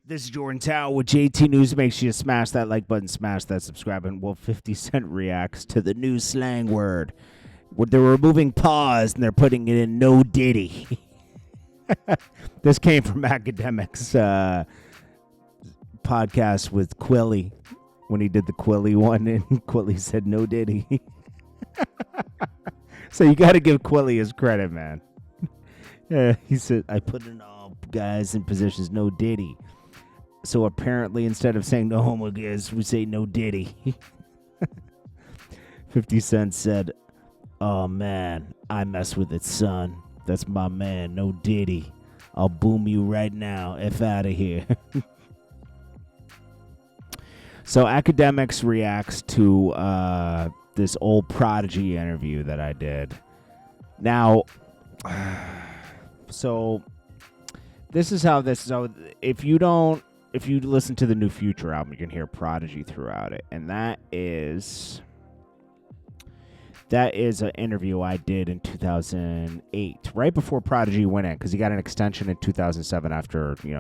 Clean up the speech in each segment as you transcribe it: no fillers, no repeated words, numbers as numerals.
This is Jordan Tower with JT News. Make sure you smash that like button, smash that subscribe button. Well, 50 Cent reacts to the new slang word. They're removing pause and they're putting it in no diddy. This came from Akademiks podcast with Quilly when he did the Quilly one, and Quilly said no diddy. So you got to give Quilly his credit, man. Yeah, he said, I put in all guys in positions, no diddy. So apparently, instead of saying no homo guys, we say no diddy. 50 Cent said, oh man, I mess with it, son. That's my man, no diddy. I'll boom you right now. F out of here. So Akademiks reacts to this old Prodigy interview that I did. Now, so this is how this. So if you listen to the new Future album, you can hear Prodigy throughout it, and that is an interview I did in 2008, right before Prodigy went in, because he got an extension in 2007 after, he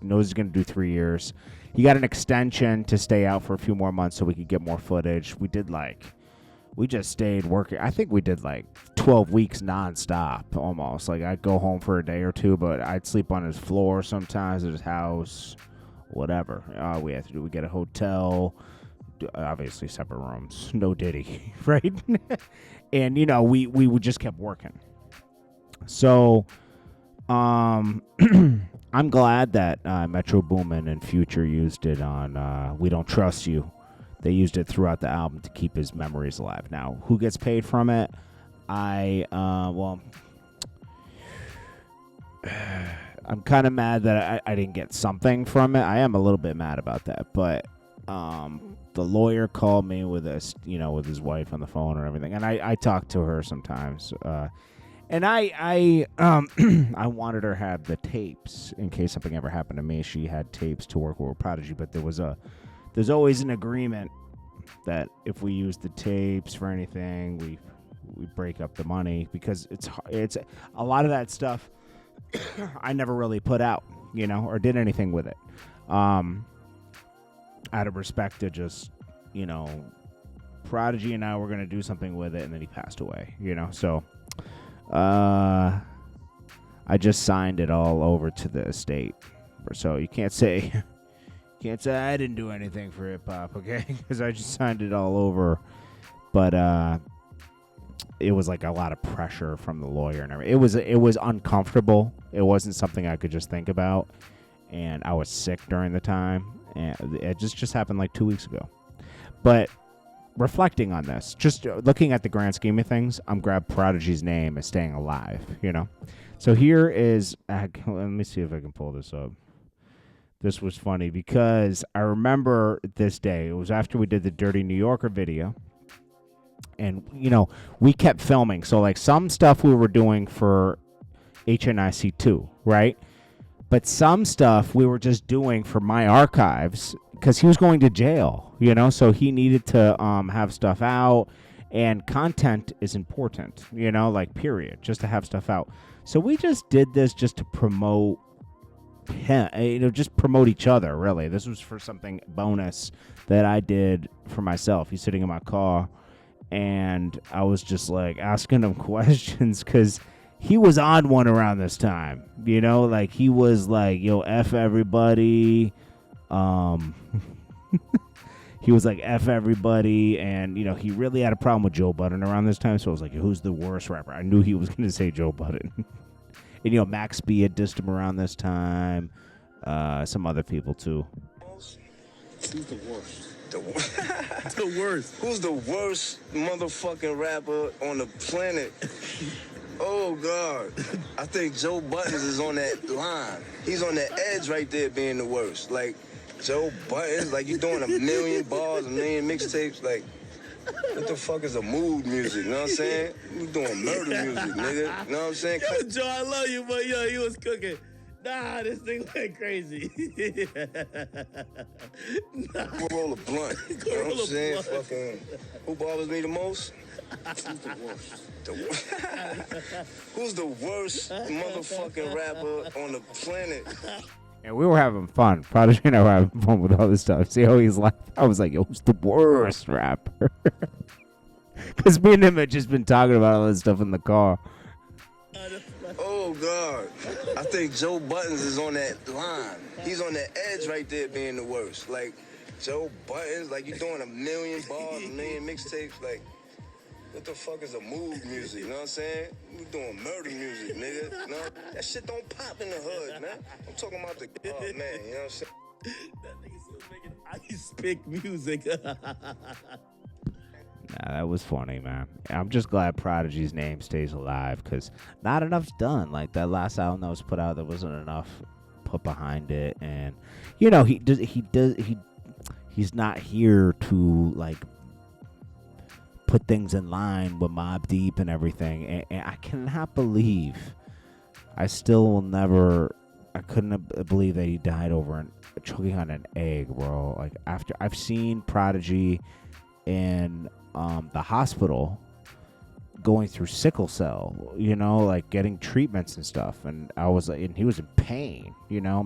knows he's going to do 3 years. He got an extension to stay out for a few more months so we could get more footage. We just stayed working. I think we did 12 weeks nonstop almost. I'd go home for a day or two, but I'd sleep on his floor sometimes at his house, whatever. We get a hotel. Obviously separate rooms, no diddy, right? And we just kept working. So I'm glad that Metro Boomin and Future used it on We Don't Trust You. They used it throughout the album to keep his memories alive. Now, who gets paid from it? I'm kind of mad that I didn't get something from it. I am a little bit mad about that, but the lawyer called me with with his wife on the phone and everything, and I talk to her sometimes. And I I wanted her to have the tapes in case something ever happened to me. She had tapes to work with Prodigy, but there's always an agreement that if we use the tapes for anything, we break up the money, because it's a lot of that stuff I never really put out, or did anything with it. Out of respect to just, Prodigy and I were going to do something with it, and then he passed away, So I just signed it all over to the estate. So you can't say I didn't do anything for hip-hop, okay? Because I just signed it all over. But it was a lot of pressure from the lawyer and everything. It was uncomfortable. It wasn't something I could just think about. And I was sick during the time. And it just happened 2 weeks ago. But reflecting on this, just looking at the grand scheme of things, I'm glad Prodigy's name is staying alive, So here is, let me see if I can pull this up. This was funny because I remember this day. It was after we did the Dirty New Yorker video. And, we kept filming. So, some stuff we were doing for HNIC 2, right? But some stuff we were just doing for my archives because he was going to jail, so he needed to have stuff out, and content is important, period, just to have stuff out. So we just did this just to promote him, just promote each other, really. This was for something bonus that I did for myself. He's sitting in my car, and I was just asking him questions because he was on one around this time, he was yo, F everybody. He was F everybody. And, he really had a problem with Joe Budden around this time. So I was who's the worst rapper? I knew he was going to say Joe Budden. And, Max B had dissed him around this time. Some other people, too. Who's the worst? The worst. Who's the worst motherfucking rapper on the planet? Oh, God. I think Joe Buttons is on that line. He's on that edge right there being the worst. Joe Buttons, you doing 1 million bars, 1 million mixtapes. What the fuck is a mood music, you know what I'm saying? You doing murder music, nigga. You know what I'm saying? Yo, Joe, I love you, but yo, he was cooking. Nah, this thing went crazy. Nah. Go roll a blunt. You know what I'm saying? Fucking, who bothers me the most? Who's the worst? Who's the worst motherfucking rapper on the planet? And we were having fun. Prodigy and I were having fun with all this stuff. See how he's like, I was like, yo, who's the worst rapper? Because me and him had just been talking about all this stuff in the car. Oh, God. I think Joe Buttons is on that line. He's on that edge right there being the worst. Like, Joe Buttons, like you doing a million bars, a million mixtapes. Like, what the fuck is a mood music? You know what I'm saying? We doing murder music, nigga. You know? That shit don't pop in the hood, man. I'm talking about the, oh, man, you know what I'm saying? That nigga still making ice pick music. Nah, that was funny, man. I'm just glad Prodigy's name stays alive because not enough's done. Like that last album that was put out, there wasn't enough put behind it, and you know he's not here to like put things in line with Mobb Deep and everything. And I cannot believe, I still will never. I couldn't believe that he died over choking on an egg, bro. Like after I've seen Prodigy in the hospital going through sickle cell, you know, like getting treatments and stuff, and I was like, and he was in pain, you know,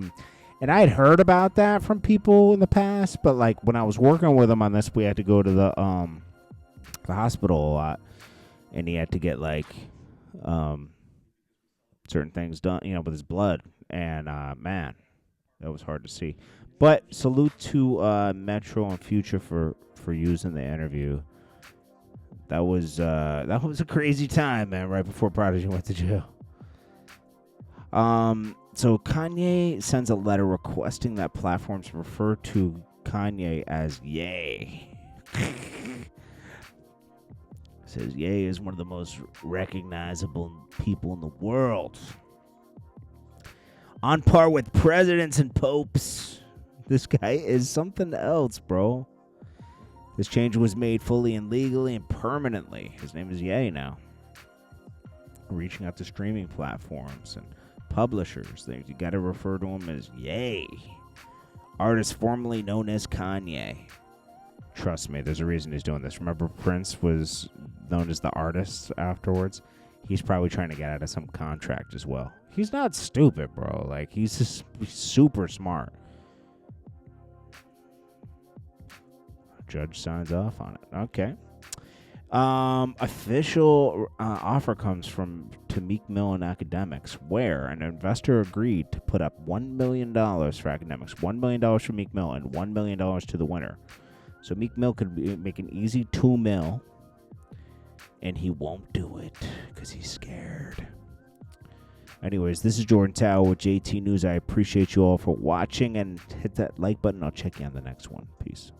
and I had heard about that from people in the past, but like when I was working with him on this, we had to go to the hospital a lot, and he had to get like certain things done, you know, with his blood, and man, that was hard to see. But salute to Metro and Future for using the interview. That was a crazy time, man, right before Prodigy went to jail. So Kanye sends a letter requesting that platforms refer to Kanye as Ye. Says Ye is one of the most recognizable people in the world. On par with presidents and popes. This guy is something else, bro. This change was made fully and legally and permanently. His name is Ye now. Reaching out to streaming platforms and publishers. You got to refer to him as Ye. Artist formerly known as Kanye. Trust me, there's a reason he's doing this. Remember Prince was known as the artist afterwards? He's probably trying to get out of some contract as well. He's not stupid, bro. Like, he's just super smart. Judge signs off on it. Okay. Official offer comes to Meek Mill and Akademiks, where an investor agreed to put up $1 million for Akademiks, $1 million for Meek Mill, and $1 million to the winner. So Meek Mill could make an easy $2 million, and he won't do it because he's scared. Anyways, this is Jordan Tower with JT News. I appreciate you all for watching, and hit that like button. I'll check you on the next one. Peace.